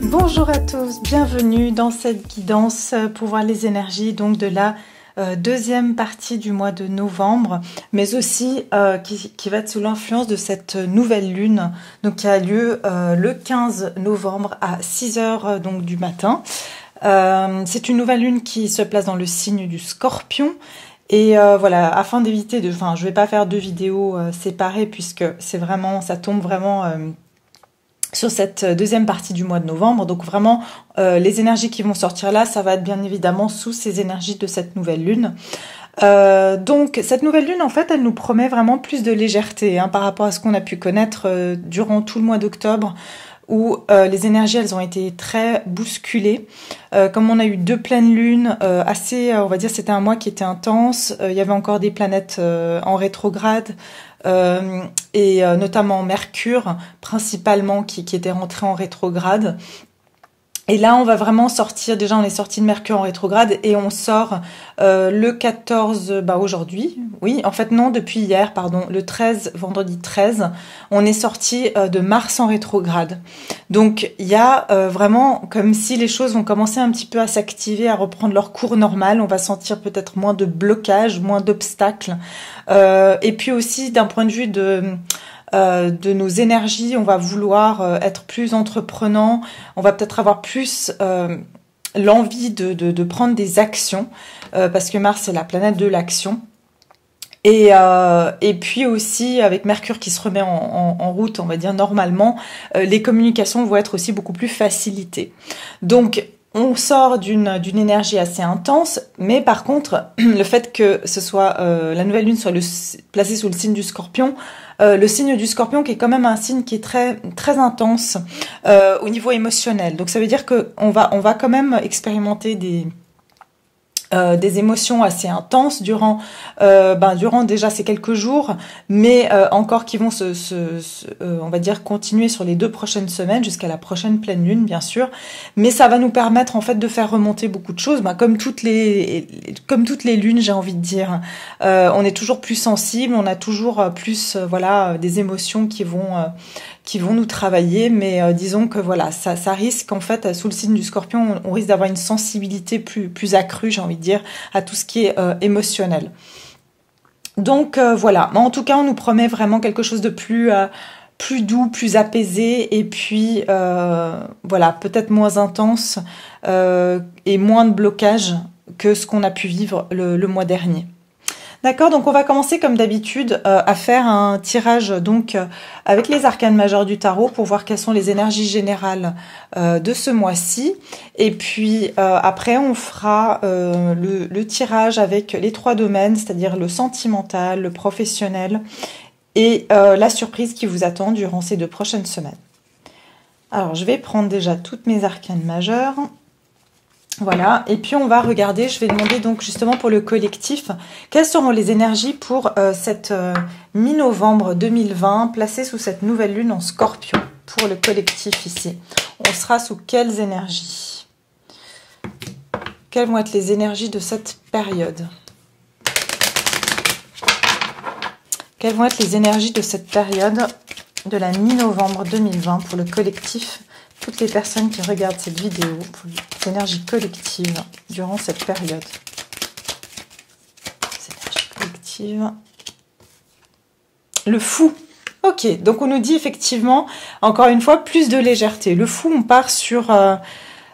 Bonjour à tous, bienvenue dans cette guidance pour voir les énergies donc de la deuxième partie du mois de novembre, mais aussi qui va être sous l'influence de cette nouvelle lune donc qui a lieu le 15 novembre à 6 h donc du matin. C'est une nouvelle lune qui se place dans le signe du Scorpion. Et voilà, afin d'éviter je vais pas faire deux vidéos séparées puisque c'est vraiment, ça tombe vraiment sur cette deuxième partie du mois de novembre. Donc vraiment, les énergies qui vont sortir là, ça va être bien évidemment sous ces énergies de cette nouvelle lune. Donc cette nouvelle lune, en fait, elle nous promet vraiment plus de légèreté par rapport à ce qu'on a pu connaître durant tout le mois d'octobre, où les énergies, elles ont été très bousculées. Comme on a eu deux pleines lunes, assez, on va dire, c'était un mois qui était intense. Il y avait encore des planètes en rétrograde, et notamment Mercure, principalement, qui était rentré en rétrograde. Et là, on va vraiment sortir, déjà on est sorti de Mercure en rétrograde et on sort le 14, aujourd'hui, oui, en fait non, depuis hier, pardon, le 13, vendredi 13, on est sorti de Mars en rétrograde. Donc il y a vraiment comme si les choses vont commencer un petit peu à s'activer, à reprendre leur cours normal, on va sentir peut-être moins de blocages, moins d'obstacles, et puis aussi d'un point de vue de nos énergies, on va vouloir être plus entreprenant, on va peut-être avoir plus l'envie de prendre des actions, parce que Mars c'est la planète de l'action. Et puis aussi avec Mercure qui se remet en route, on va dire normalement, les communications vont être aussi beaucoup plus facilitées. Donc on sort d'une énergie assez intense, mais par contre, le fait que ce soit la nouvelle lune soit placée sous le signe du Scorpion, le signe du Scorpion qui est quand même un signe qui est très très intense au niveau émotionnel. Donc ça veut dire que on va quand même expérimenter des émotions assez intenses durant déjà ces quelques jours, mais encore qui vont on va dire continuer sur les 2 prochaines semaines jusqu'à la prochaine pleine lune bien sûr, mais ça va nous permettre en fait de faire remonter beaucoup de choses, comme toutes les lunes, j'ai envie de dire. On est toujours plus sensible, on a toujours plus des émotions qui vont nous travailler, mais disons que voilà, ça risque en fait, sous le signe du Scorpion, on risque d'avoir une sensibilité plus accrue, j'ai envie de dire, à tout ce qui est émotionnel. Donc voilà, mais en tout cas, on nous promet vraiment quelque chose de plus doux, plus apaisé, et puis peut-être moins intense et moins de blocage que ce qu'on a pu vivre le mois dernier. D'accord, donc on va commencer comme d'habitude à faire un tirage donc avec les arcanes majeures du tarot pour voir quelles sont les énergies générales de ce mois-ci. Et puis après on fera le tirage avec les 3 domaines, c'est-à-dire le sentimental, le professionnel et la surprise qui vous attend durant ces 2 prochaines semaines. Alors je vais prendre déjà toutes mes arcanes majeures. Voilà, et puis on va regarder, je vais demander donc justement pour le collectif, quelles seront les énergies pour cette mi-novembre 2020, placée sous cette nouvelle lune en Scorpion, pour le collectif ici. On sera sous quelles énergies? Quelles vont être les énergies de cette période? Quelles vont être les énergies de cette période de la mi-novembre 2020 pour le collectif? Toutes les personnes qui regardent cette vidéo pour les énergies collectives durant cette période. Les énergies collectives. Le fou. Ok, donc on nous dit effectivement, encore une fois, plus de légèreté. Le fou, on part sur...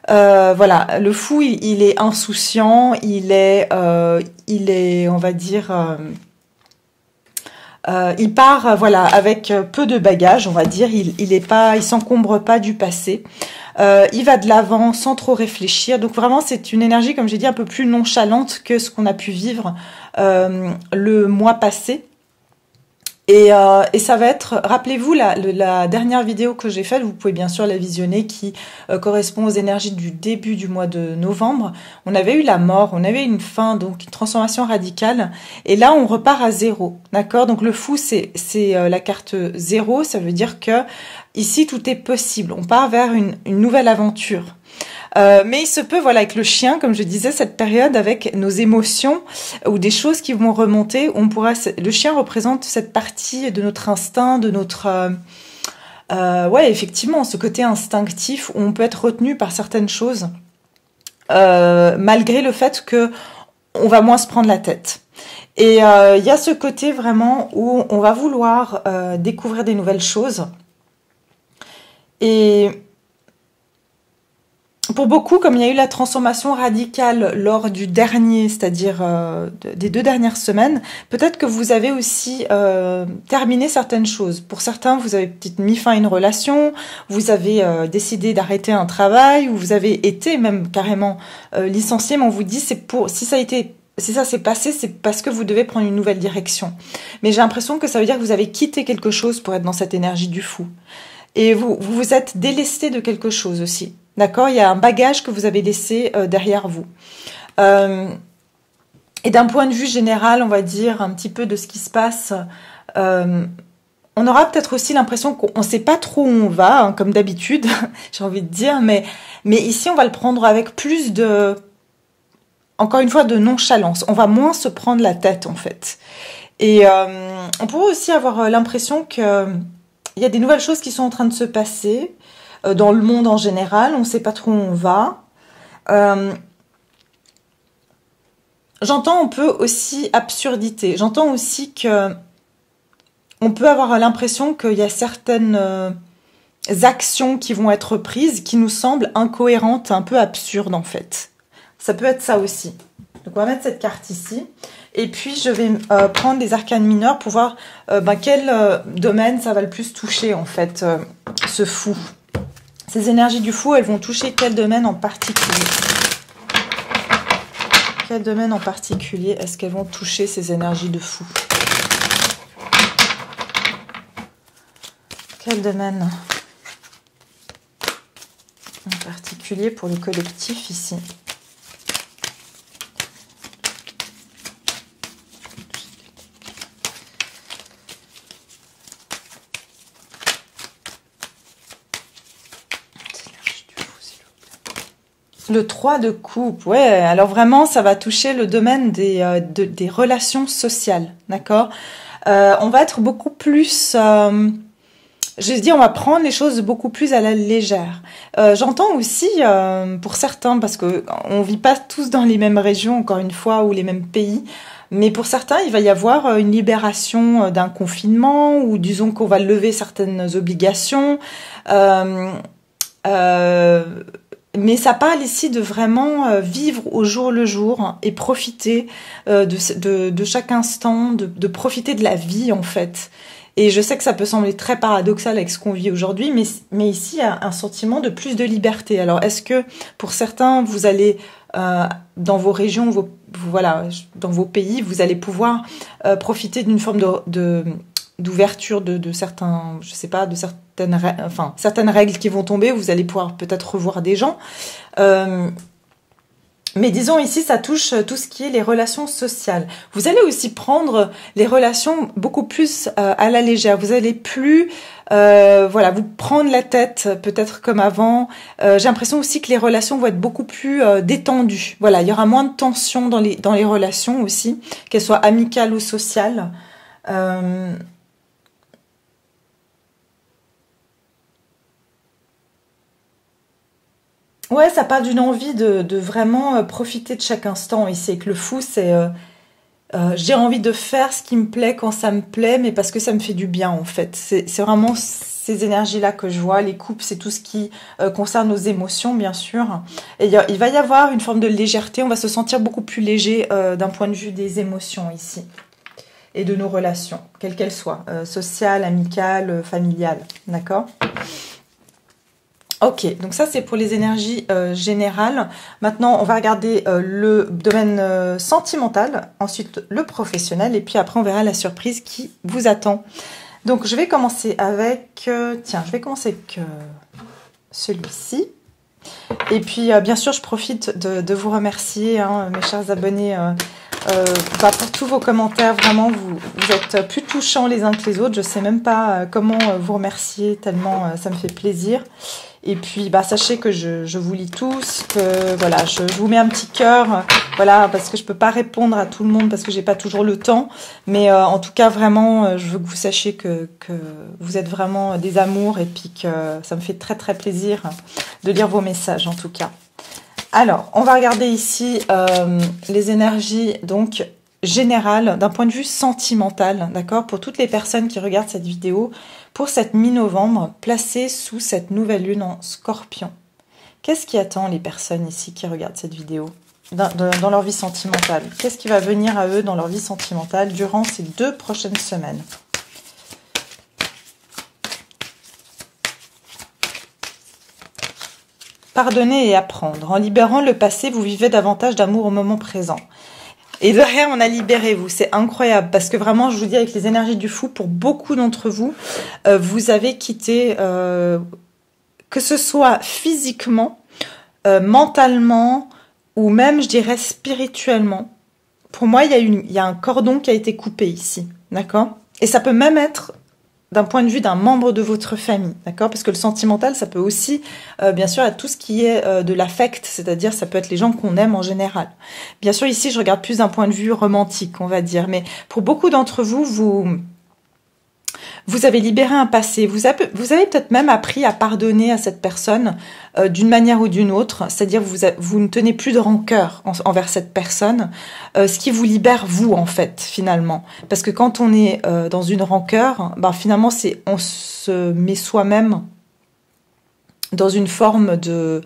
le fou, il est insouciant, il est, on va dire... il part avec peu de bagages, on va dire. Il s'encombre pas du passé. Il va de l'avant sans trop réfléchir. Donc vraiment, c'est une énergie, comme j'ai dit, un peu plus nonchalante que ce qu'on a pu vivre le mois passé. Et ça va être, rappelez-vous, la dernière vidéo que j'ai faite, vous pouvez bien sûr la visionner, qui correspond aux énergies du début du mois de novembre. On avait eu la mort, on avait une fin, donc une transformation radicale. Et là, on repart à zéro, d'accord? Donc le fou, c'est la carte zéro, ça veut dire que ici, tout est possible. On part vers une nouvelle aventure. Mais il se peut, voilà, avec le chien, comme je disais, cette période avec nos émotions ou des choses qui vont remonter, le chien représente cette partie de notre instinct, de notre, ouais, effectivement, ce côté instinctif où on peut être retenu par certaines choses, malgré le fait que on va moins se prendre la tête. Et il y a ce côté vraiment où on va vouloir découvrir des nouvelles choses. Et pour beaucoup, comme il y a eu la transformation radicale lors du dernier, c'est-à-dire des 2 dernières semaines, peut-être que vous avez aussi terminé certaines choses. Pour certains, vous avez peut-être mis fin à une relation, vous avez décidé d'arrêter un travail, ou vous avez été même carrément licencié, mais on vous dit si ça s'est passé, c'est parce que vous devez prendre une nouvelle direction. Mais j'ai l'impression que ça veut dire que vous avez quitté quelque chose pour être dans cette énergie du fou. Et vous vous êtes délesté de quelque chose aussi. D'accord? Il y a un bagage que vous avez laissé derrière vous. Et d'un point de vue général, on va dire un petit peu de ce qui se passe, on aura peut-être aussi l'impression qu'on ne sait pas trop où on va, hein, comme d'habitude, j'ai envie de dire, mais ici, on va le prendre avec plus de, encore une fois, de nonchalance. On va moins se prendre la tête, en fait. Et on pourrait aussi avoir l'impression que il y a des nouvelles choses qui sont en train de se passer dans le monde en général. On ne sait pas trop où on va. J'entends un peu aussi absurdité. J'entends aussi que on peut avoir l'impression qu'il y a certaines actions qui vont être prises qui nous semblent incohérentes, un peu absurdes en fait. Ça peut être ça aussi. Donc on va mettre cette carte ici. Et puis je vais prendre des arcanes mineures pour voir quel domaine ça va le plus toucher en fait, ce fou. Ces énergies du fou, elles vont toucher quel domaine en particulier? Quel domaine en particulier est-ce qu'elles vont toucher ces énergies de fou? Quel domaine en particulier pour le collectif ici? Le 3 de coupe, ouais, alors vraiment, ça va toucher le domaine des relations sociales, d'accord? On va être beaucoup plus, je veux dire, on va prendre les choses beaucoup plus à la légère. J'entends aussi, pour certains, parce que on vit pas tous dans les mêmes régions, encore une fois, ou les mêmes pays, mais pour certains, il va y avoir une libération d'un confinement, ou disons qu'on va lever certaines obligations. Mais ça parle ici de vraiment vivre au jour le jour et profiter de chaque instant, de profiter de la vie en fait. Et je sais que ça peut sembler très paradoxal avec ce qu'on vit aujourd'hui, mais ici il y a un sentiment de plus de liberté. Alors est-ce que pour certains vous allez dans vos régions, voilà, dans vos pays, vous allez pouvoir profiter d'une forme d'ouverture de certains, je sais pas, de certaines règles qui vont tomber, vous allez pouvoir peut-être revoir des gens. Mais disons ici, ça touche tout ce qui est les relations sociales. Vous allez aussi prendre les relations beaucoup plus à la légère. Vous allez plus, voilà, vous prendre la tête peut-être comme avant. J'ai l'impression aussi que les relations vont être beaucoup plus détendues. Voilà, il y aura moins de tension dans les relations aussi, qu'elles soient amicales ou sociales. Ouais, ça part d'une envie de vraiment profiter de chaque instant ici. Et que le fou, c'est j'ai envie de faire ce qui me plaît quand ça me plaît, mais parce que ça me fait du bien en fait. C'est vraiment ces énergies-là que je vois. Les coupes, c'est tout ce qui concerne nos émotions, bien sûr. Et il va y avoir une forme de légèreté. On va se sentir beaucoup plus léger d'un point de vue des émotions ici. Et de nos relations, quelles qu'elles soient. Sociales, amicales, familiales. D'accord ? Ok, donc ça c'est pour les énergies générales. Maintenant, on va regarder le domaine sentimental, ensuite le professionnel, et puis après on verra la surprise qui vous attend. Donc je vais commencer avec... tiens, je vais commencer avec celui-ci. Et puis bien sûr, je profite de vous remercier, hein, mes chers abonnés, pour tous vos commentaires. Vraiment, vous êtes plus touchants les uns que les autres. Je sais même pas comment vous remercier, tellement ça me fait plaisir. Et puis, sachez que je vous lis tous, que voilà, je vous mets un petit cœur, voilà, parce que je peux pas répondre à tout le monde, parce que j'ai pas toujours le temps. Mais en tout cas, vraiment, je veux que vous sachiez que vous êtes vraiment des amours, et puis que ça me fait très très plaisir de lire vos messages, en tout cas. Alors, on va regarder ici les énergies, donc, générales, d'un point de vue sentimental, d'accord, pour toutes les personnes qui regardent cette vidéo, pour cette mi-novembre, placée sous cette nouvelle lune en Scorpion. Qu'est-ce qui attend les personnes ici qui regardent cette vidéo dans leur vie sentimentale? Qu'est-ce qui va venir à eux dans leur vie sentimentale durant ces 2 prochaines semaines? Pardonner et apprendre. En libérant le passé, vous vivez davantage d'amour au moment présent. Et derrière, on a libérez-vous. C'est incroyable parce que vraiment, je vous dis, avec les énergies du fou, pour beaucoup d'entre vous, vous avez quitté, que ce soit physiquement, mentalement, ou même, je dirais, spirituellement. Pour moi, il y a un cordon qui a été coupé ici, d'accord? Et ça peut même être d'un point de vue d'un membre de votre famille, d'accord? Parce que le sentimental, ça peut aussi, bien sûr, être tout ce qui est de l'affect, c'est-à-dire ça peut être les gens qu'on aime en général. Bien sûr, ici, je regarde plus d'un point de vue romantique, on va dire, mais pour beaucoup d'entre vous, vous avez libéré un passé, vous avez peut-être même appris à pardonner à cette personne d'une manière ou d'une autre, c'est-à-dire vous ne tenez plus de rancœur envers cette personne, ce qui vous libère vous en fait finalement. Parce que quand on est dans une rancœur, finalement on se met soi-même dans une forme de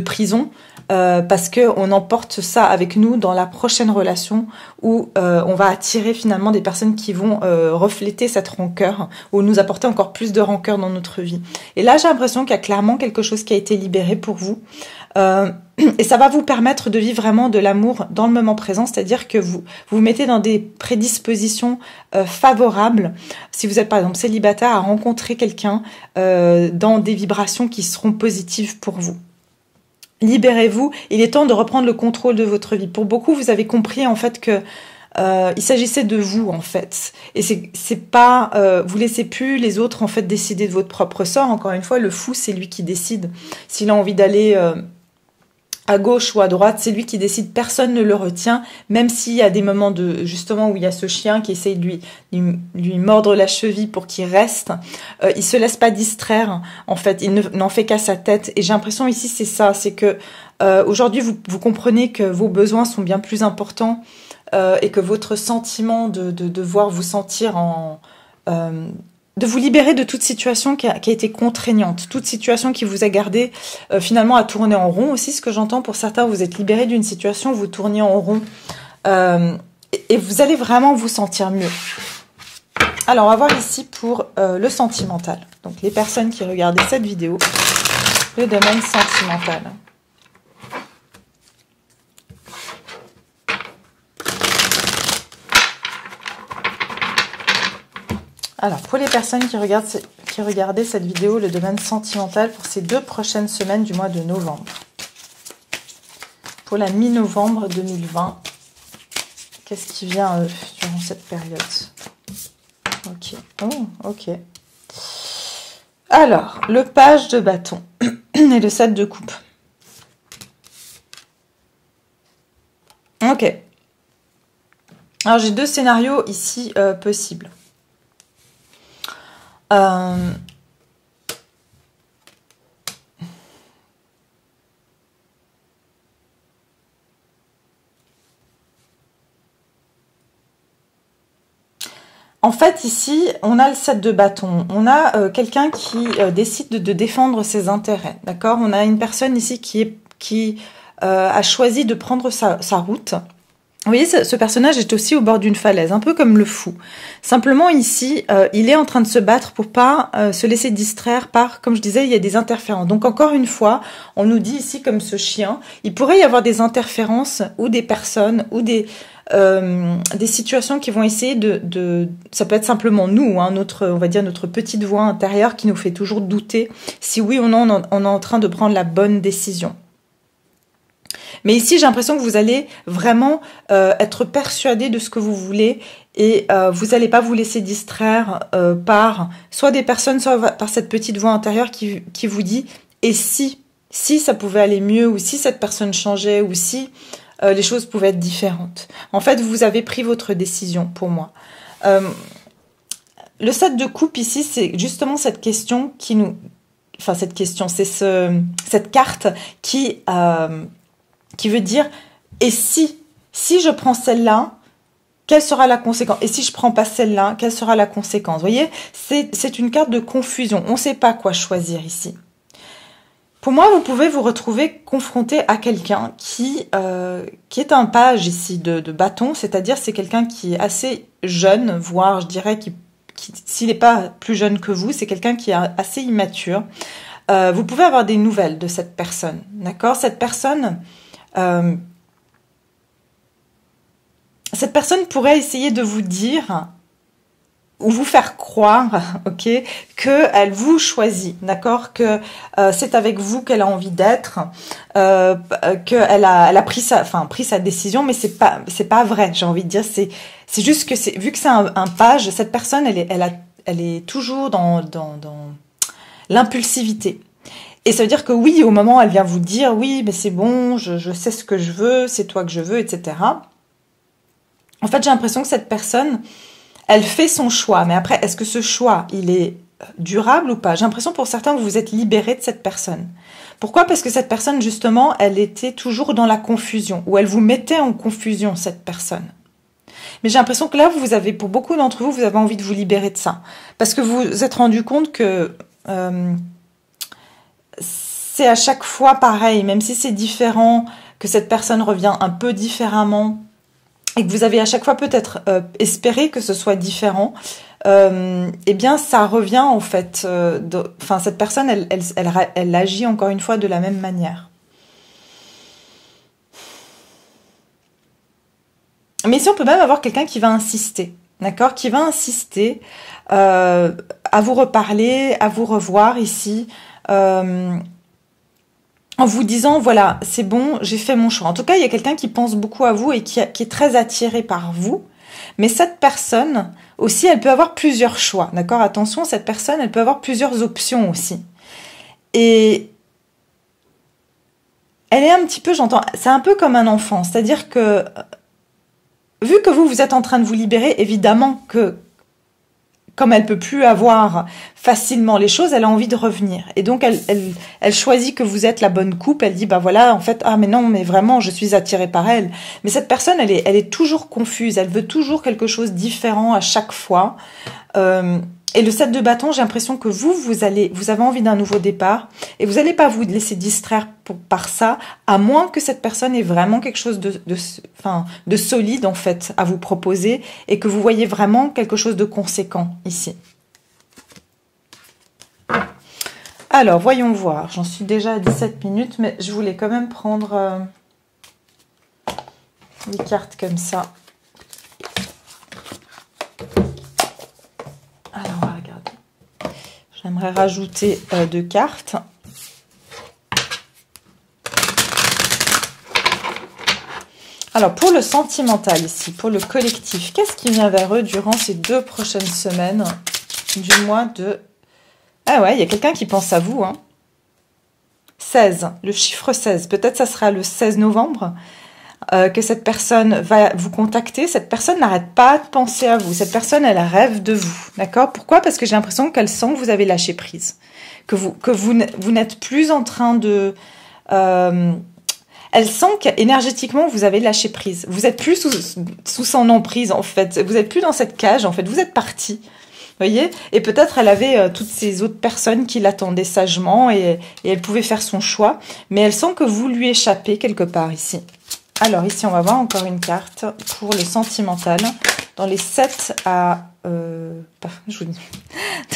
prison, parce que on emporte ça avec nous dans la prochaine relation où on va attirer finalement des personnes qui vont refléter cette rancœur ou nous apporter encore plus de rancœur dans notre vie. Et là, j'ai l'impression qu'il y a clairement quelque chose qui a été libéré pour vous. Et ça va vous permettre de vivre vraiment de l'amour dans le moment présent, c'est-à-dire que vous mettez dans des prédispositions favorables, si vous êtes par exemple célibataire, à rencontrer quelqu'un dans des vibrations qui seront positives pour vous. Libérez-vous, il est temps de reprendre le contrôle de votre vie. Pour beaucoup, vous avez compris en fait que il s'agissait de vous en fait, et c'est pas vous laissez plus les autres en fait décider de votre propre sort. Encore une fois, le fou c'est lui qui décide. S'il a envie d'aller à gauche ou à droite, c'est lui qui décide, personne ne le retient, même s'il y a des moments justement où il y a ce chien qui essaye de lui mordre la cheville pour qu'il reste, il se laisse pas distraire, en fait, il n'en fait qu'à sa tête. Et j'ai l'impression ici, c'est ça, c'est que aujourd'hui, vous comprenez que vos besoins sont bien plus importants, et que votre sentiment de devoir vous sentir de vous libérer de toute situation qui a été contraignante, toute situation qui vous a gardé finalement à tourner en rond aussi, ce que j'entends pour certains, vous êtes libéré d'une situation où vous tourniez en rond, et vous allez vraiment vous sentir mieux. Alors on va voir ici pour le sentimental, donc les personnes qui regardaient cette vidéo, le domaine sentimental. Alors, pour les personnes qui regardaient cette vidéo, le domaine sentimental pour ces 2 prochaines semaines du mois de novembre. Pour la mi-novembre 2020, qu'est-ce qui vient à eux durant cette période? Ok. Oh, ok. Alors, le page de bâton et le 7 de coupe. Ok. Alors, j'ai 2 scénarios ici possibles. En fait, ici, on a le 7 de bâton. On a quelqu'un qui décide de défendre ses intérêts. D'accord? On a une personne ici qui a choisi de prendre sa route. Vous voyez, ce personnage est aussi au bord d'une falaise, un peu comme le fou. Simplement ici, il est en train de se battre pour pas se laisser distraire par, comme je disais, il y a des interférences. Donc encore une fois, on nous dit ici comme ce chien, il pourrait y avoir des interférences ou des personnes ou des situations qui vont essayer ça peut être simplement nous, hein, on va dire notre petite voix intérieure qui nous fait toujours douter si oui ou non on est en train de prendre la bonne décision. Mais ici, j'ai l'impression que vous allez vraiment être persuadé de ce que vous voulez et vous n'allez pas vous laisser distraire par soit des personnes, soit par cette petite voix intérieure qui vous dit « et si ça pouvait aller mieux ou si cette personne changeait ou si les choses pouvaient être différentes ». En fait, vous avez pris votre décision pour moi. Le 7 de coupe ici, c'est justement cette question qui nous... Enfin, cette question, c'est cette carte qui veut dire « et si je prends celle-là, quelle sera la conséquence? Et si je prends pas celle-là, quelle sera la conséquence ?» Vous voyez, c'est une carte de confusion. On ne sait pas quoi choisir ici. Pour moi, vous pouvez vous retrouver confronté à quelqu'un qui est un page ici de bâton, c'est-à-dire c'est quelqu'un qui est assez jeune, voire je dirais s'il n'est pas plus jeune que vous, c'est quelqu'un qui est assez immature. Vous pouvez avoir des nouvelles de cette personne, d'accord? Cette personne pourrait essayer de vous dire ou vous faire croire, ok, qu'elle vous choisit, d'accord, que c'est avec vous qu'elle a envie d'être, qu'elle a pris sa décision, mais c'est pas vrai. J'ai envie de dire, c'est juste que vu que c'est un page, cette personne, elle est toujours dans l'impulsivité. Et ça veut dire que oui, au moment où elle vient vous dire, oui, mais c'est bon, je sais ce que je veux, c'est toi que je veux, etc. En fait, j'ai l'impression que cette personne, elle fait son choix. Mais après, est-ce que ce choix, il est durable ou pas? J'ai l'impression pour certains que vous vous êtes libérés de cette personne. Pourquoi? Parce que cette personne, justement, elle était toujours dans la confusion, ou elle vous mettait en confusion, cette personne. Mais j'ai l'impression que là, pour beaucoup d'entre vous, vous avez envie de vous libérer de ça. Parce que vous vous êtes rendu compte que... c'est à chaque fois pareil, même si c'est différent, que cette personne revient un peu différemment et que vous avez à chaque fois peut-être espéré que ce soit différent, eh bien ça revient en fait, cette personne elle agit encore une fois de la même manière. Mais ici on peut même avoir quelqu'un qui va insister, d'accord, qui va insister à vous reparler, à vous revoir ici, en vous disant, voilà, c'est bon, j'ai fait mon choix. En tout cas, il y a quelqu'un qui pense beaucoup à vous et qui est très attiré par vous. Mais cette personne, aussi, elle peut avoir plusieurs choix, d'accord? Attention, cette personne, elle peut avoir plusieurs options aussi. Et elle est un petit peu, c'est un peu comme un enfant. C'est-à-dire que, vu que vous êtes en train de vous libérer, évidemment que, comme elle peut plus avoir facilement les choses, elle a envie de revenir. Et donc, elle choisit que vous êtes la bonne coupe. Elle dit, bah voilà, en fait, ah mais non, mais vraiment, je suis attirée par elle. Mais cette personne, elle est toujours confuse. Elle veut toujours quelque chose de différent à chaque fois. Et le 7 de bâton, j'ai l'impression que vous avez envie d'un nouveau départ et vous n'allez pas vous laisser distraire par ça, à moins que cette personne ait vraiment quelque chose de solide en fait à vous proposer et que vous voyez vraiment quelque chose de conséquent ici. Alors, voyons voir. J'en suis déjà à 17 minutes, mais je voulais quand même prendre des cartes comme ça. Alors, on va regarder. J'aimerais rajouter 2 cartes. Alors, pour le sentimental ici, pour le collectif, qu'est-ce qui vient vers eux durant ces 2 prochaines semaines du mois de... Ah ouais, il y a quelqu'un qui pense à vous, hein. 16, le chiffre 16. Peut-être ça sera le 16 novembre que cette personne va vous contacter. Cette personne n'arrête pas de penser à vous. Cette personne, elle rêve de vous. D'accord? Pourquoi? Parce que j'ai l'impression qu'elle sent que vous avez lâché prise. Que vous n'êtes plus en train de... elle sent qu'énergétiquement, vous avez lâché prise. Vous n'êtes plus sous son emprise, en fait. Vous n'êtes plus dans cette cage, en fait. Vous êtes parti. Vous voyez? Et peut-être elle avait toutes ces autres personnes qui l'attendaient sagement et elle pouvait faire son choix. Mais elle sent que vous lui échappez quelque part ici. Alors ici, on va voir encore une carte pour le sentimental. Dans les 7 à... je vous dis,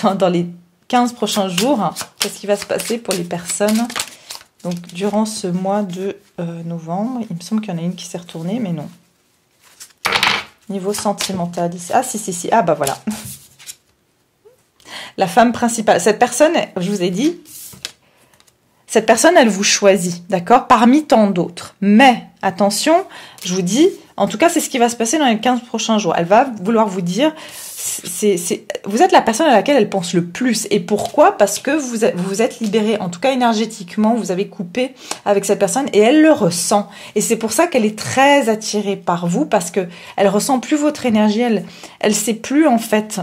dans les 15 prochains jours, qu'est-ce qui va se passer pour les personnes? Donc, durant ce mois de novembre, il me semble qu'il y en a une qui s'est retournée, mais non. Niveau sentimental, ici. Ah, si. Ah, bah voilà. La femme principale. Cette personne, je vous ai dit, cette personne, elle vous choisit, d'accord? Parmi tant d'autres. Mais, attention, je vous dis, en tout cas, c'est ce qui va se passer dans les 15 prochains jours. Elle va vouloir vous dire, vous êtes la personne à laquelle elle pense le plus. Et pourquoi? Parce que vous vous êtes libéré, en tout cas énergétiquement, vous avez coupé avec cette personne et elle le ressent. Et c'est pour ça qu'elle est très attirée par vous, parce que elle ressent plus votre énergie, elle sait plus en fait...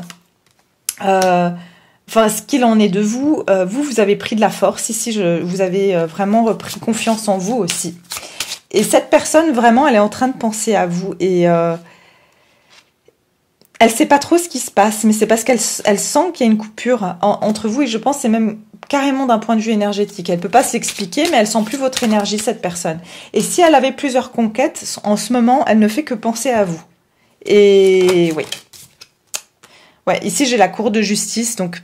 ce qu'il en est de vous. Vous avez pris de la force ici, vous avez vraiment repris confiance en vous aussi. Et cette personne, vraiment, elle est en train de penser à vous. Et elle sait pas trop ce qui se passe, mais c'est parce qu'elle sent qu'il y a une coupure entre vous. Et je pense que c'est même carrément d'un point de vue énergétique. Elle peut pas s'expliquer, mais elle sent plus votre énergie, cette personne. Et si elle avait plusieurs conquêtes, en ce moment, elle ne fait que penser à vous. Et oui. Ouais, ici, j'ai la cour de justice, donc...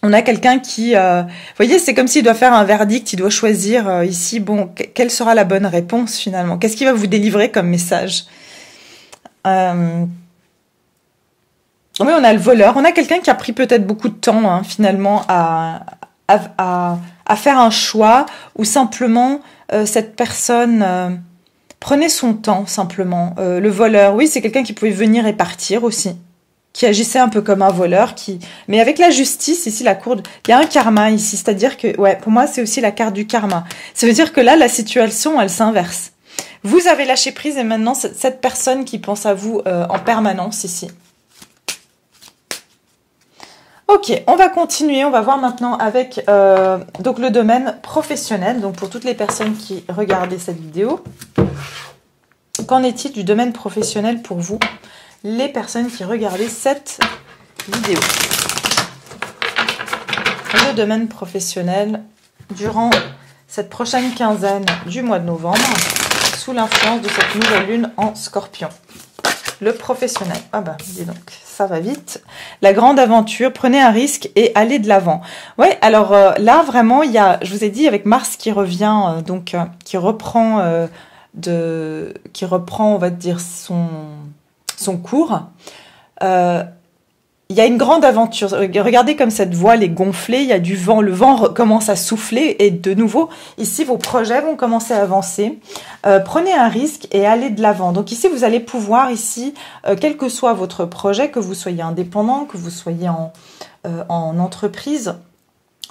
On a quelqu'un qui, vous voyez, c'est comme s'il doit faire un verdict, il doit choisir ici, bon, quelle sera la bonne réponse finalement? Qu'est-ce qui va vous délivrer comme message? Oui, on a le voleur, on a quelqu'un qui a pris peut-être beaucoup de temps hein, finalement à faire un choix, ou simplement cette personne prenait son temps simplement. Le voleur, oui, c'est quelqu'un qui pouvait venir et partir aussi, qui agissait un peu comme un voleur, mais avec la justice, ici, la cour, il y a un karma ici, c'est-à-dire que, ouais, pour moi, c'est aussi la carte du karma. Ça veut dire que là, la situation, elle s'inverse. Vous avez lâché prise et maintenant, cette personne qui pense à vous en permanence ici. Ok, on va continuer, on va voir maintenant avec donc le domaine professionnel, donc pour toutes les personnes qui regardaient cette vidéo. Qu'en est-il du domaine professionnel pour vous ? Les personnes qui regardaient cette vidéo. Le domaine professionnel durant cette prochaine quinzaine du mois de novembre, sous l'influence de cette nouvelle lune en Scorpion. Le professionnel. Ah bah, dis donc, ça va vite. La grande aventure, prenez un risque et allez de l'avant. Ouais, alors là, vraiment, il y a, je vous ai dit, avec Mars qui revient, qui reprend, on va dire, son cours, il y a une grande aventure. Regardez comme cette voile est gonflée, il y a du vent, le vent commence à souffler et de nouveau, ici, vos projets vont commencer à avancer. Prenez un risque et allez de l'avant. Donc ici, vous allez pouvoir, ici, quel que soit votre projet, que vous soyez indépendant, que vous soyez en entreprise,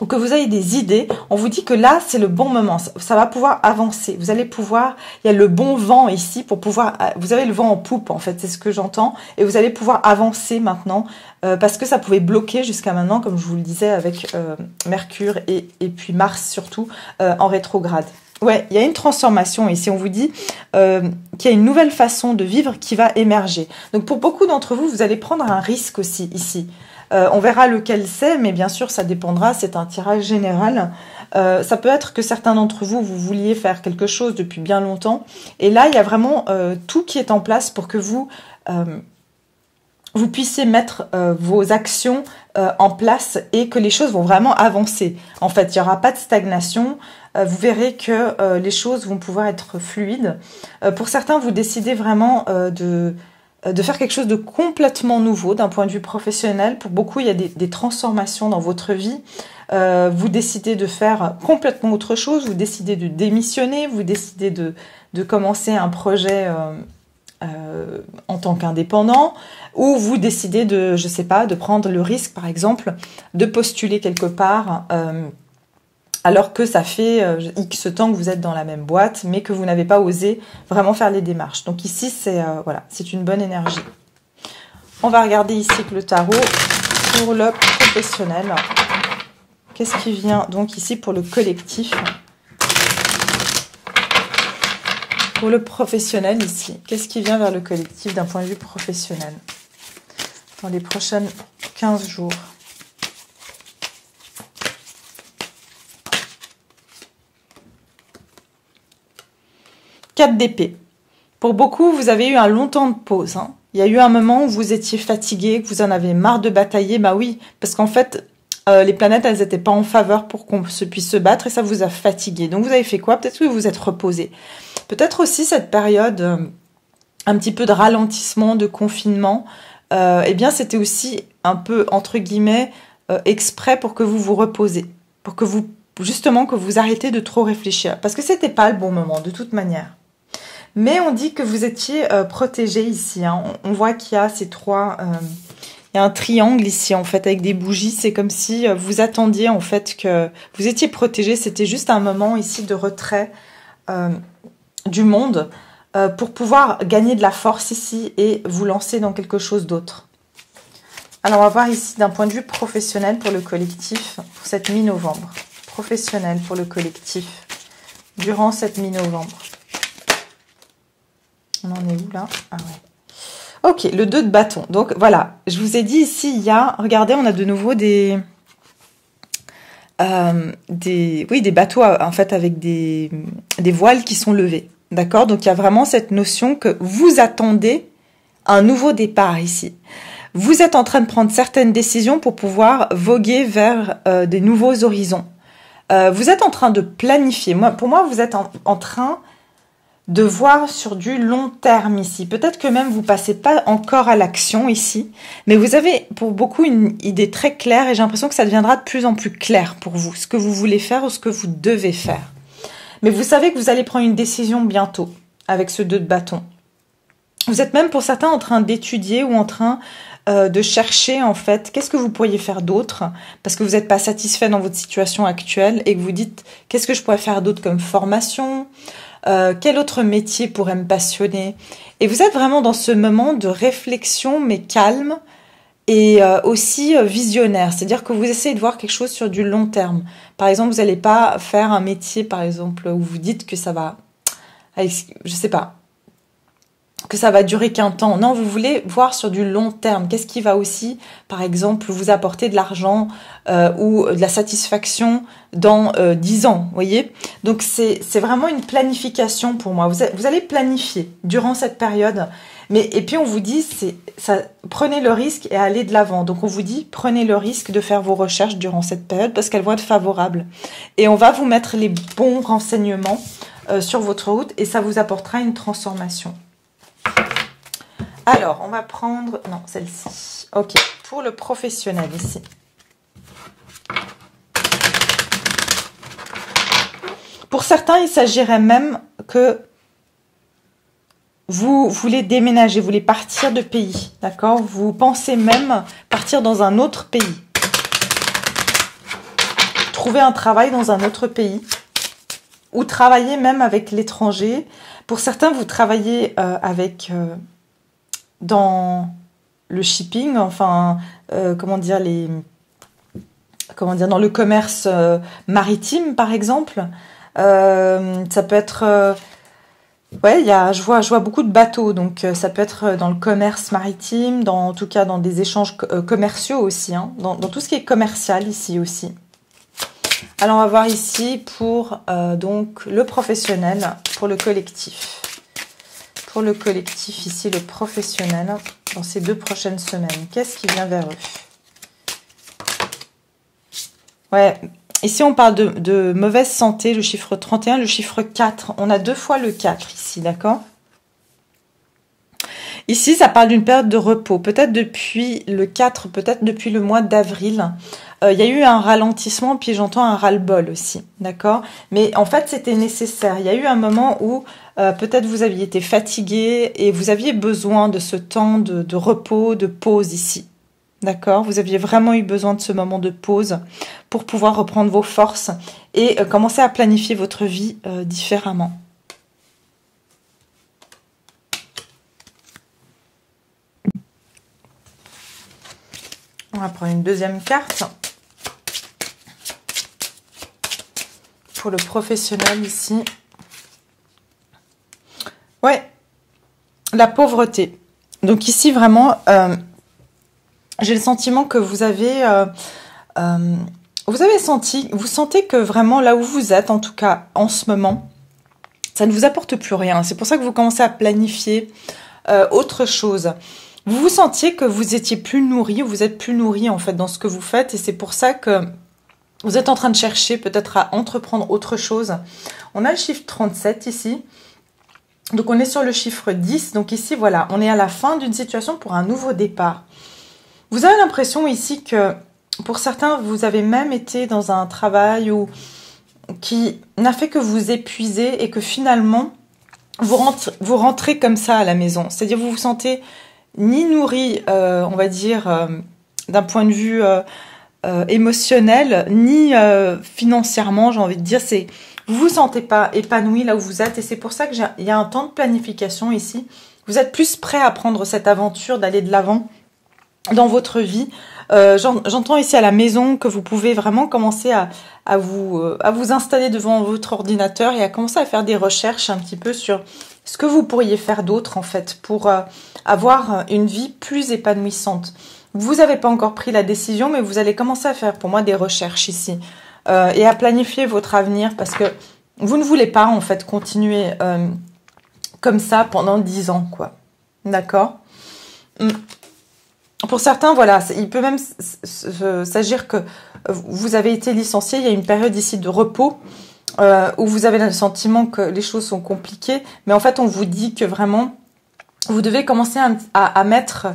ou que vous ayez des idées, on vous dit que là, c'est le bon moment. Ça va pouvoir avancer. Vous allez pouvoir... Il y a le bon vent ici pour pouvoir... Vous avez le vent en poupe, en fait, c'est ce que j'entends. Et vous allez pouvoir avancer maintenant parce que ça pouvait bloquer jusqu'à maintenant, comme je vous le disais, avec Mercure et puis Mars, surtout, en rétrograde. Ouais, il y a une transformation ici. On vous dit qu'il y a une nouvelle façon de vivre qui va émerger. Donc, pour beaucoup d'entre vous, vous allez prendre un risque aussi ici. On verra lequel c'est, mais bien sûr, ça dépendra. C'est un tirage général. Ça peut être que certains d'entre vous, vous vouliez faire quelque chose depuis bien longtemps. Et là, il y a vraiment tout qui est en place pour que vous puissiez mettre vos actions en place et que les choses vont vraiment avancer. En fait, il n'y aura pas de stagnation. Vous verrez que les choses vont pouvoir être fluides. Pour certains, vous décidez vraiment de faire quelque chose de complètement nouveau d'un point de vue professionnel. Pour beaucoup, il y a des transformations dans votre vie. Vous décidez de faire complètement autre chose, vous décidez de démissionner, vous décidez de commencer un projet en tant qu'indépendant, ou vous décidez de, je sais pas, de prendre le risque, par exemple, de postuler quelque part alors que ça fait X temps que vous êtes dans la même boîte, mais que vous n'avez pas osé vraiment faire les démarches. Donc ici, voilà, c'est une bonne énergie. On va regarder ici que le tarot pour le professionnel. Qu'est-ce qui vient donc ici pour le collectif? Pour le professionnel ici, qu'est-ce qui vient vers le collectif d'un point de vue professionnel dans les prochaines 15 jours? 4 d'épée. Pour beaucoup, vous avez eu un long temps de pause. Hein. Il y a eu un moment où vous étiez fatigué, que vous en avez marre de batailler. Bah oui, parce qu'en fait, les planètes, elles n'étaient pas en faveur pour qu'on puisse se battre et ça vous a fatigué. Donc vous avez fait quoi? Peut-être que vous vous êtes reposé. Peut-être aussi cette période, un petit peu de ralentissement, de confinement, eh bien c'était aussi un peu, entre guillemets, exprès pour que vous vous reposez. Pour que vous, justement, que vous arrêtez de trop réfléchir. Parce que c'était pas le bon moment, de toute manière. Mais on dit que vous étiez protégé ici. Hein. On voit qu'il y a ces trois... il y a un triangle ici, en fait, avec des bougies. C'est comme si vous attendiez, en fait, que vous étiez protégé. C'était juste un moment ici de retrait du monde pour pouvoir gagner de la force ici et vous lancer dans quelque chose d'autre. Alors, on va voir ici d'un point de vue professionnel pour le collectif, pour cette mi-novembre. Professionnel pour le collectif, durant cette mi-novembre. On en est où là? Ah ouais. Ok, le 2 de bâton. Donc voilà, je vous ai dit ici, il y a, regardez, on a de nouveau des bateaux en fait avec des voiles qui sont levés. D'accord? Donc il y a vraiment cette notion que vous attendez un nouveau départ ici. Vous êtes en train de prendre certaines décisions pour pouvoir voguer vers des nouveaux horizons. Vous êtes en train de planifier. Pour moi, vous êtes en train de voir sur du long terme ici. Peut-être que même vous passez pas encore à l'action ici, mais vous avez pour beaucoup une idée très claire et j'ai l'impression que ça deviendra de plus en plus clair pour vous, ce que vous voulez faire ou ce que vous devez faire. Mais vous savez que vous allez prendre une décision bientôt avec ce 2 de bâton. Vous êtes même pour certains en train d'étudier ou en train de chercher en fait qu'est-ce que vous pourriez faire d'autre parce que vous n'êtes pas satisfait dans votre situation actuelle et que vous dites qu'est-ce que je pourrais faire d'autre comme formation, quel autre métier pourrait me passionner. Et vous êtes vraiment dans ce moment de réflexion mais calme et aussi visionnaire, c'est-à-dire que vous essayez de voir quelque chose sur du long terme. Par exemple, vous n'allez pas faire un métier par exemple où vous dites que ça va, je sais pas, que ça va durer qu'un temps. Non, vous voulez voir sur du long terme. Qu'est-ce qui va aussi, par exemple, vous apporter de l'argent ou de la satisfaction dans 10 ans, vous voyez? Donc, c'est vraiment une planification pour moi. Vous allez planifier durant cette période. Et puis, on vous dit, prenez le risque et allez de l'avant. Donc, on vous dit, prenez le risque de faire vos recherches durant cette période parce qu'elles vont être favorables. Et on va vous mettre les bons renseignements sur votre route et ça vous apportera une transformation. Alors, on va prendre... Non, celle-ci. Ok, pour le professionnel ici. Pour certains, il s'agirait même que vous voulez déménager, vous voulez partir de pays, d'accord? Vous pensez même partir dans un autre pays. Trouver un travail dans un autre pays. Ou travailler même avec l'étranger. Pour certains, vous travaillez avec... dans le shipping, enfin, dans le commerce maritime, par exemple. Ça peut être... ouais, je vois beaucoup de bateaux, donc ça peut être dans le commerce maritime, en tout cas dans des échanges commerciaux aussi, hein, dans tout ce qui est commercial ici aussi. Alors, on va voir ici pour donc le professionnel, pour le collectif. Pour le collectif, ici, le professionnel, dans ces 2 prochaines semaines. Qu'est-ce qui vient vers eux? Ouais, ici, on parle de mauvaise santé, le chiffre 31, le chiffre 4. On a 2 fois le 4 ici, d'accord? Ici, ça parle d'une période de repos. Peut-être depuis le 4, peut-être depuis le mois d'avril. Il y a eu un ralentissement, puis j'entends un ras-le-bol aussi, d'accord? Mais en fait, c'était nécessaire. Il y a eu un moment où peut-être vous aviez été fatigué et vous aviez besoin de ce temps de repos, de pause ici, d'accord? Vous aviez vraiment eu besoin de ce moment de pause pour pouvoir reprendre vos forces et commencer à planifier votre vie différemment. On va prendre une deuxième carte. Pour le professionnel ici. Ouais, la pauvreté. Donc ici, vraiment, j'ai le sentiment que vous sentez que vraiment là où vous êtes, en tout cas en ce moment, ça ne vous apporte plus rien. C'est pour ça que vous commencez à planifier autre chose. Vous vous sentiez que vous étiez plus nourri, vous êtes plus nourri en fait dans ce que vous faites, et c'est pour ça que vous êtes en train de chercher peut-être à entreprendre autre chose. On a le chiffre 37 ici. Donc on est sur le chiffre 10. Donc ici, voilà, on est à la fin d'une situation pour un nouveau départ. Vous avez l'impression ici que pour certains, vous avez même été dans un travail qui n'a fait que vous épuiser et que finalement, vous rentrez comme ça à la maison. C'est-à-dire vous vous sentez ni nourri, on va dire, d'un point de vue émotionnel, ni financièrement, j'ai envie de dire. Vous vous sentez pas épanoui là où vous êtes, et c'est pour ça qu'il y a un temps de planification ici. Vous êtes plus prêt à prendre cette aventure, d'aller de l'avant dans votre vie. J'entends ici à la maison que vous pouvez vraiment commencer à vous installer devant votre ordinateur et à commencer à faire des recherches un petit peu sur ce que vous pourriez faire d'autre en fait pour avoir une vie plus épanouissante. Vous n'avez pas encore pris la décision, mais vous allez commencer à faire pour moi des recherches ici et à planifier votre avenir, parce que vous ne voulez pas en fait continuer comme ça pendant 10 ans, quoi. D'accord ? Pour certains, voilà, il peut même s'agir que vous avez été licencié, il y a une période ici de repos où vous avez le sentiment que les choses sont compliquées, mais en fait, on vous dit que vraiment, vous devez commencer à mettre,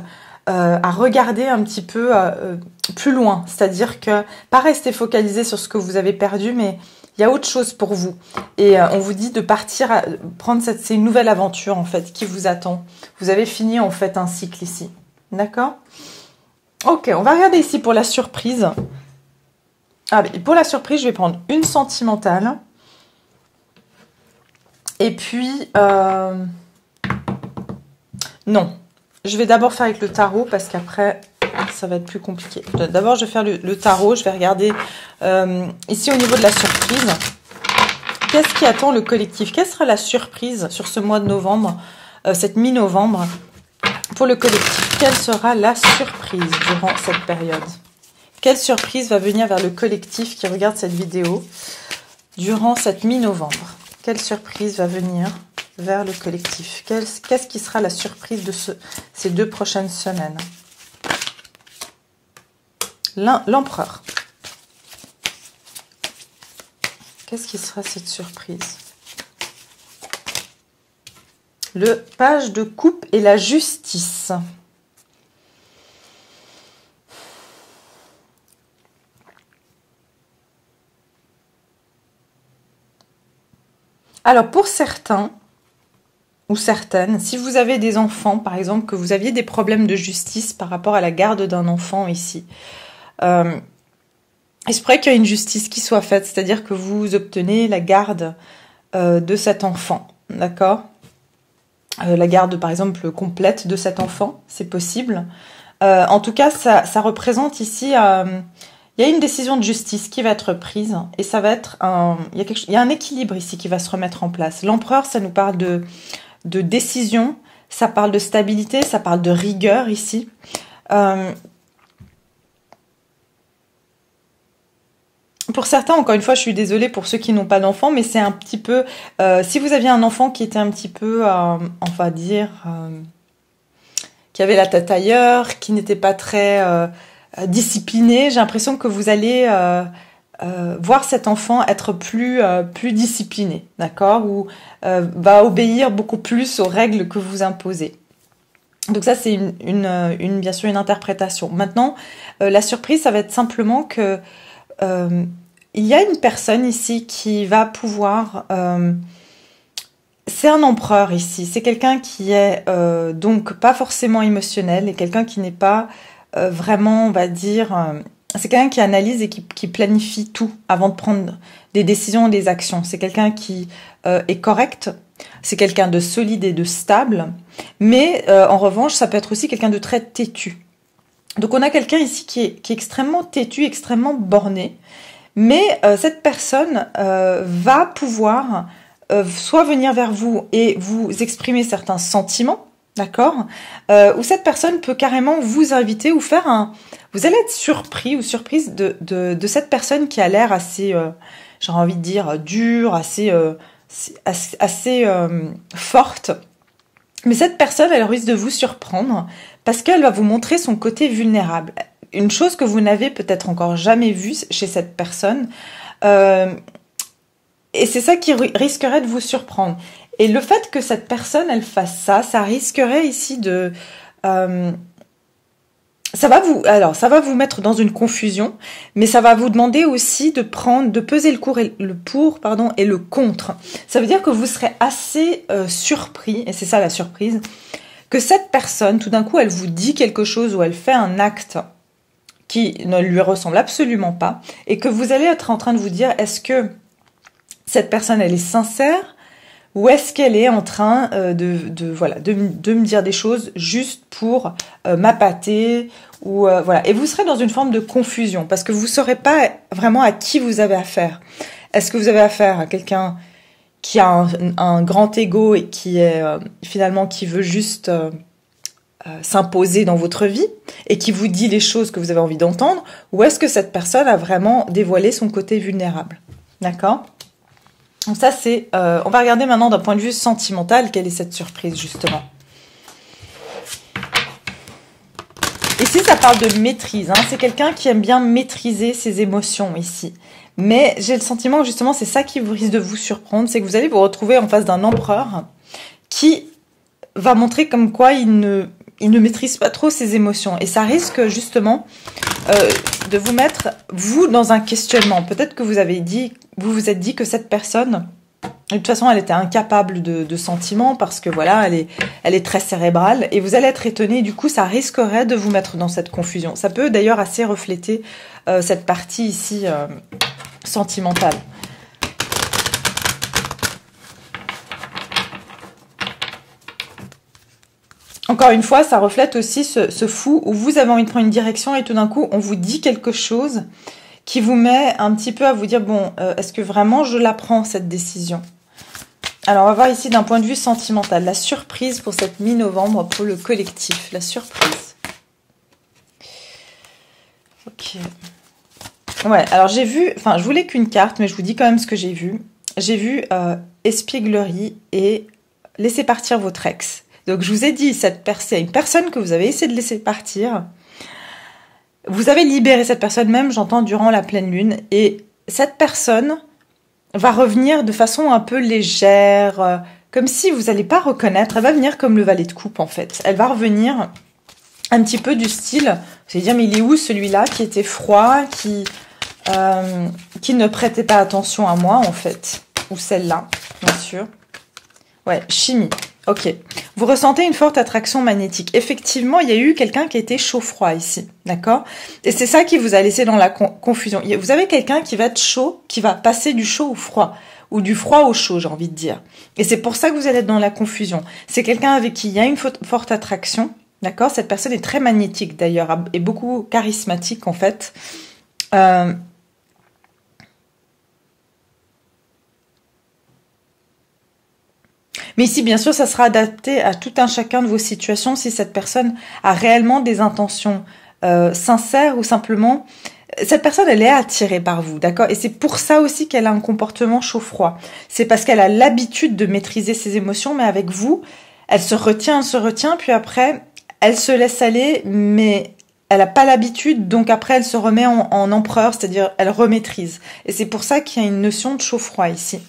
à regarder un petit peu plus loin, c'est-à-dire que pas rester focalisé sur ce que vous avez perdu, mais il y a autre chose pour vous. Et on vous dit de partir, prendre c'est une nouvelle aventure en fait qui vous attend. Vous avez fini en fait un cycle ici. D'accord ? Ok, on va regarder ici pour la surprise. Ah, pour la surprise, je vais prendre une sentimentale. Et puis, non. Je vais d'abord faire avec le tarot parce qu'après, ça va être plus compliqué. D'abord, je vais faire le tarot. Je vais regarder ici au niveau de la surprise. Qu'est-ce qui attend le collectif ? Quelle sera la surprise sur ce mois de novembre, cette mi-novembre ? Pour le collectif, quelle sera la surprise durant cette période? Quelle surprise va venir vers le collectif qui regarde cette vidéo durant cette mi-novembre? Quelle surprise va venir vers le collectif? Qu'est-ce qui sera la surprise de ces 2 prochaines semaines? L'empereur. Qu'est-ce qui sera cette surprise? Le page de coupe et la justice. Alors pour certains ou certaines, si vous avez des enfants, par exemple, que vous aviez des problèmes de justice par rapport à la garde d'un enfant ici, il se pourrait qu'il y ait une justice qui soit faite, c'est-à-dire que vous obtenez la garde de cet enfant, d'accord ? La garde, par exemple, complète de cet enfant, c'est possible. En tout cas, ça représente ici... il y a une décision de justice qui va être prise et ça va être il y a un équilibre ici qui va se remettre en place. L'empereur, ça nous parle de décision, ça parle de stabilité, ça parle de rigueur ici. Pour certains, encore une fois, je suis désolée pour ceux qui n'ont pas d'enfant, mais c'est un petit peu... si vous aviez un enfant qui était un petit peu, on va dire, qui avait la tête ailleurs, qui n'était pas très discipliné, j'ai l'impression que vous allez voir cet enfant être plus discipliné, d'accord ? Ou va obéir beaucoup plus aux règles que vous imposez. Donc ça, c'est bien sûr une interprétation. Maintenant, la surprise, ça va être simplement que il y a une personne ici qui va pouvoir... c'est un empereur ici. C'est quelqu'un qui est donc pas forcément émotionnel et quelqu'un qui n'est pas vraiment, on va dire... c'est quelqu'un qui analyse et qui planifie tout avant de prendre des décisions et des actions. C'est quelqu'un qui est correct. C'est quelqu'un de solide et de stable. Mais en revanche, ça peut être aussi quelqu'un de très têtu. Donc on a quelqu'un ici qui est extrêmement têtu, extrêmement borné. Mais cette personne va pouvoir soit venir vers vous et vous exprimer certains sentiments, d'accord, ou cette personne peut carrément vous inviter ou faire vous allez être surpris ou surprise de cette personne qui a l'air assez, j'ai envie de dire, dure, assez assez forte. Mais cette personne, elle risque de vous surprendre parce qu'elle va vous montrer son côté vulnérable. Une chose que vous n'avez peut-être encore jamais vue chez cette personne. Et c'est ça qui risquerait de vous surprendre. Et le fait que cette personne, elle fasse ça, ça risquerait ici de... ça va vous mettre dans une confusion, mais ça va vous demander aussi de peser le pour et le contre. Ça veut dire que vous serez assez surpris, et c'est ça la surprise, que cette personne, tout d'un coup, elle vous dit quelque chose ou elle fait un acte qui ne lui ressemble absolument pas, et que vous allez être en train de vous dire, est-ce que cette personne, elle est sincère, ou est-ce qu'elle est en train de me dire des choses juste pour m'appâter, ou voilà. Et vous serez dans une forme de confusion, parce que vous ne saurez pas vraiment à qui vous avez affaire. Est-ce que vous avez affaire à quelqu'un qui a un grand ego et qui est finalement qui veut juste s'imposer dans votre vie et qui vous dit les choses que vous avez envie d'entendre, ou est-ce que cette personne a vraiment dévoilé son côté vulnérable? D'accord? Donc ça c'est... on va regarder maintenant d'un point de vue sentimental quelle est cette surprise justement. Ici ça parle de maîtrise, hein. C'est quelqu'un qui aime bien maîtriser ses émotions ici. Mais j'ai le sentiment que justement c'est ça qui vous risque de vous surprendre, c'est que vous allez vous retrouver en face d'un empereur qui va montrer comme quoi il ne maîtrise pas trop ses émotions. Et ça risque justement de vous mettre, vous, dans un questionnement. Peut-être que vous êtes dit que cette personne, de toute façon, elle était incapable de sentiments parce que voilà, elle est très cérébrale. Et vous allez être étonné, du coup, ça risquerait de vous mettre dans cette confusion. Ça peut d'ailleurs assez refléter cette partie ici sentimentale. Encore une fois, ça reflète aussi ce fou où vous avez envie de prendre une direction et tout d'un coup, on vous dit quelque chose qui vous met un petit peu à vous dire, bon, est-ce que vraiment je la prends, cette décision? Alors, on va voir ici d'un point de vue sentimental, la surprise pour cette mi-novembre, pour le collectif, la surprise. Ok. Ouais, alors j'ai vu, enfin, je voulais qu'une carte, mais je vous dis quand même ce que j'ai vu. J'ai vu espièglerie et laisser partir votre ex. Donc, je vous ai dit, c'est une personne que vous avez essayé de laisser partir. Vous avez libéré cette personne même, j'entends, durant la pleine lune. Et cette personne va revenir de façon un peu légère, comme si vous n'allez pas reconnaître. Elle va venir comme le valet de coupe, en fait. Elle va revenir un petit peu du style, vous allez dire, mais il est où celui-là qui était froid, qui ne prêtait pas attention à moi, en fait. Ou celle-là, bien sûr. Ouais, chimie. Ok. Vous ressentez une forte attraction magnétique. Effectivement, il y a eu quelqu'un qui était chaud-froid ici. D'accord? Et c'est ça qui vous a laissé dans la confusion. Vous avez quelqu'un qui va être chaud, qui va passer du chaud au froid. Ou du froid au chaud, j'ai envie de dire. Et c'est pour ça que vous allez être dans la confusion. C'est quelqu'un avec qui il y a une forte attraction. D'accord? Cette personne est très magnétique d'ailleurs, et beaucoup charismatique en fait. Mais ici, bien sûr, ça sera adapté à tout un chacun de vos situations si cette personne a réellement des intentions sincères ou simplement... Cette personne, elle est attirée par vous, d'accord? Et c'est pour ça aussi qu'elle a un comportement chaud-froid. C'est parce qu'elle a l'habitude de maîtriser ses émotions, mais avec vous, elle se retient, puis après, elle se laisse aller, mais elle n'a pas l'habitude, donc après, elle se remet en empereur, c'est-à-dire elle remaîtrise. Et c'est pour ça qu'il y a une notion de chaud-froid ici.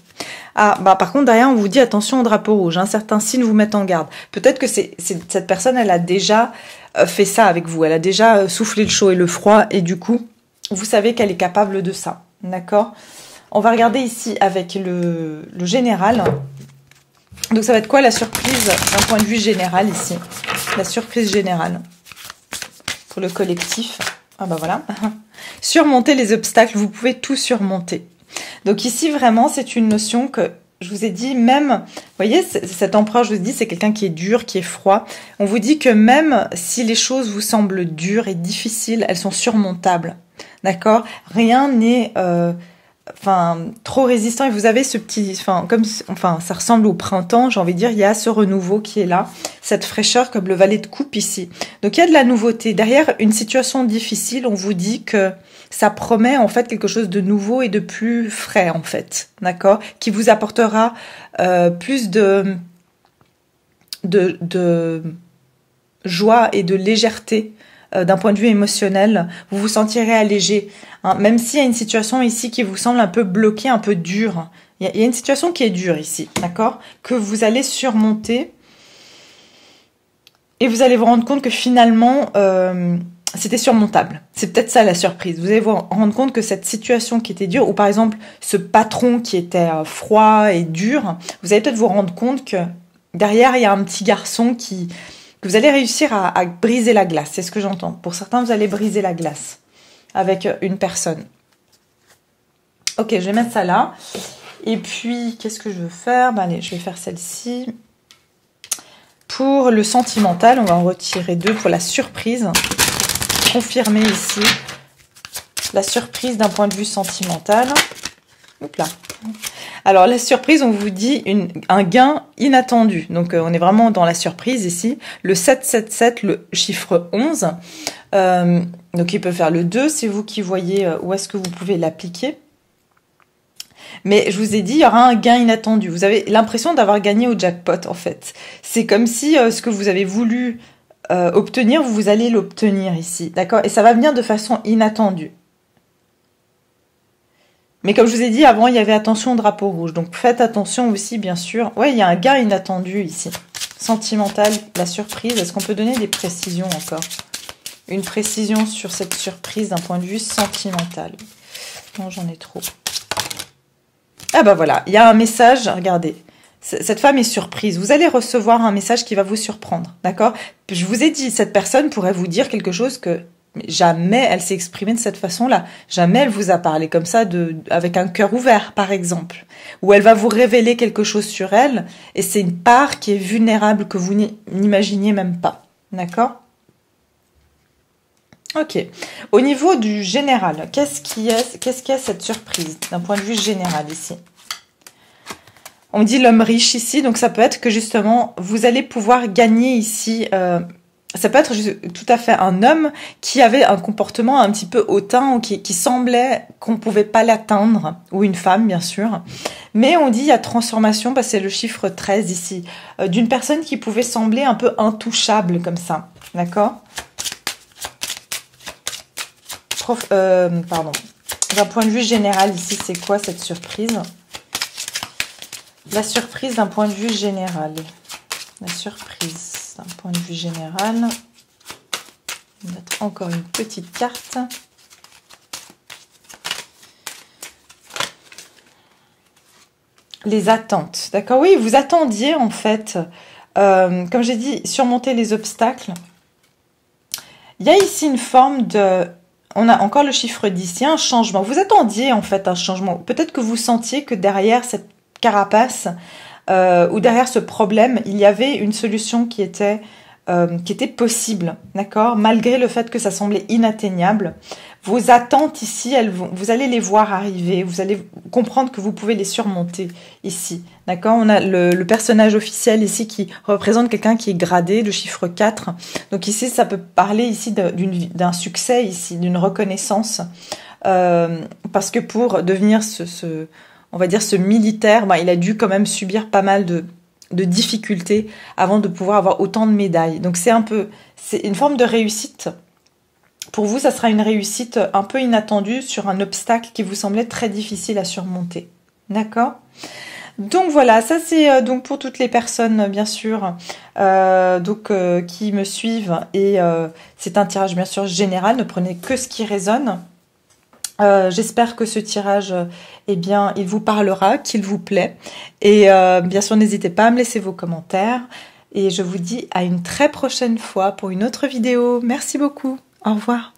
Ah, bah par contre, derrière, on vous dit attention au drapeau rouge. Hein, certains signes vous mettent en garde. Peut-être que cette personne, elle a déjà fait ça avec vous. Elle a déjà soufflé le chaud et le froid. Et du coup, vous savez qu'elle est capable de ça. D'accord? On va regarder ici avec le général. Donc, ça va être quoi la surprise d'un point de vue général ici? La surprise générale pour le collectif. Ah bah voilà. Surmonter les obstacles. Vous pouvez tout surmonter. Donc ici, vraiment, c'est une notion que je vous ai dit, même, vous voyez, cet empereur, je vous ai dit, c'est quelqu'un qui est dur, qui est froid. On vous dit que même si les choses vous semblent dures et difficiles, elles sont surmontables. D'accord? Rien n'est trop résistant, et vous avez ce petit, ça ressemble au printemps, j'ai envie de dire, il y a ce renouveau qui est là, cette fraîcheur comme le valet de coupe ici. Donc il y a de la nouveauté. Derrière une situation difficile, on vous dit que ça promet en fait quelque chose de nouveau et de plus frais en fait, d'accord, qui vous apportera plus de joie et de légèreté. D'un point de vue émotionnel, vous vous sentirez allégé, hein, même s'il y a une situation ici qui vous semble un peu bloquée, un peu dure. Il y a une situation qui est dure ici, d'accord, que vous allez surmonter et vous allez vous rendre compte que finalement, c'était surmontable. C'est peut-être ça la surprise. Vous allez vous rendre compte que cette situation qui était dure, ou par exemple ce patron qui était froid et dur, vous allez peut-être vous rendre compte que derrière, il y a un petit garçon que vous allez réussir à briser la glace, c'est ce que j'entends. Pour certains, vous allez briser la glace avec une personne. Ok, je vais mettre ça là. Et puis, qu'est-ce que je veux faire? Allez, je vais faire celle-ci. Pour le sentimental, on va en retirer 2 pour la surprise. Confirmer ici la surprise d'un point de vue sentimental. Hop là. Alors, la surprise, on vous dit un gain inattendu. Donc, on est vraiment dans la surprise ici. Le 777, le chiffre 11. Donc, il peut faire le 2. C'est vous qui voyez où est-ce que vous pouvez l'appliquer. Mais je vous ai dit, il y aura un gain inattendu. Vous avez l'impression d'avoir gagné au jackpot, en fait. C'est comme si ce que vous avez voulu obtenir, vous allez l'obtenir ici. D'accord? Et ça va venir de façon inattendue. Mais comme je vous ai dit, avant, il y avait attention au drapeau rouge. Donc, faites attention aussi, bien sûr. Ouais, il y a un gain inattendu ici. Sentimental, la surprise. Est-ce qu'on peut donner des précisions encore? Une précision sur cette surprise d'un point de vue sentimental. Non, j'en ai trop. Ah bah voilà, il y a un message. Regardez, cette femme est surprise. Vous allez recevoir un message qui va vous surprendre. D'accord? Je vous ai dit, cette personne pourrait vous dire quelque chose que... jamais elle s'est exprimée de cette façon-là. Jamais elle vous a parlé comme ça, avec un cœur ouvert, par exemple. Ou elle va vous révéler quelque chose sur elle, et c'est une part qui est vulnérable, que vous n'imaginiez même pas. D'accord? Ok. Au niveau du général, qu'est-ce qui est cette surprise, d'un point de vue général ici? On dit l'homme riche ici, donc ça peut être que justement, vous allez pouvoir gagner ici... ça peut être tout à fait un homme qui avait un comportement un petit peu hautain ou qui semblait qu'on ne pouvait pas l'atteindre, ou une femme bien sûr. Mais on dit il y a transformation, parce que c'est le chiffre 13 ici, d'une personne qui pouvait sembler un peu intouchable comme ça. D'accord? Pardon. D'un point de vue général ici, c'est quoi cette surprise? La surprise d'un point de vue général. La surprise d'un point de vue général. On va mettre encore une petite carte. Les attentes. D'accord? Oui, vous attendiez en fait, comme j'ai dit, surmonter les obstacles. Il y a ici une forme de... On a encore le chiffre 10, il y a un changement. Vous attendiez en fait un changement. Peut-être que vous sentiez que derrière cette carapace ou derrière ce problème, il y avait une solution qui était possible, d'accord? Malgré le fait que ça semblait inatteignable. Vos attentes ici, vous allez les voir arriver, vous allez comprendre que vous pouvez les surmonter ici, d'accord? On a le personnage officiel ici qui représente quelqu'un qui est gradé, le chiffre 4. Donc ici, ça peut parler ici d'un succès, ici, d'une reconnaissance. Parce que pour devenir on va dire ce militaire, il a dû quand même subir pas mal de difficultés avant de pouvoir avoir autant de médailles. Donc c'est une forme de réussite. Pour vous, ça sera une réussite un peu inattendue sur un obstacle qui vous semblait très difficile à surmonter. D'accord? Donc voilà, ça c'est donc pour toutes les personnes bien sûr qui me suivent, et c'est un tirage bien sûr général, ne prenez que ce qui résonne. J'espère que ce tirage, il vous parlera, qu'il vous plaît. Et bien sûr, n'hésitez pas à me laisser vos commentaires. Et je vous dis à une très prochaine fois pour une autre vidéo. Merci beaucoup. Au revoir.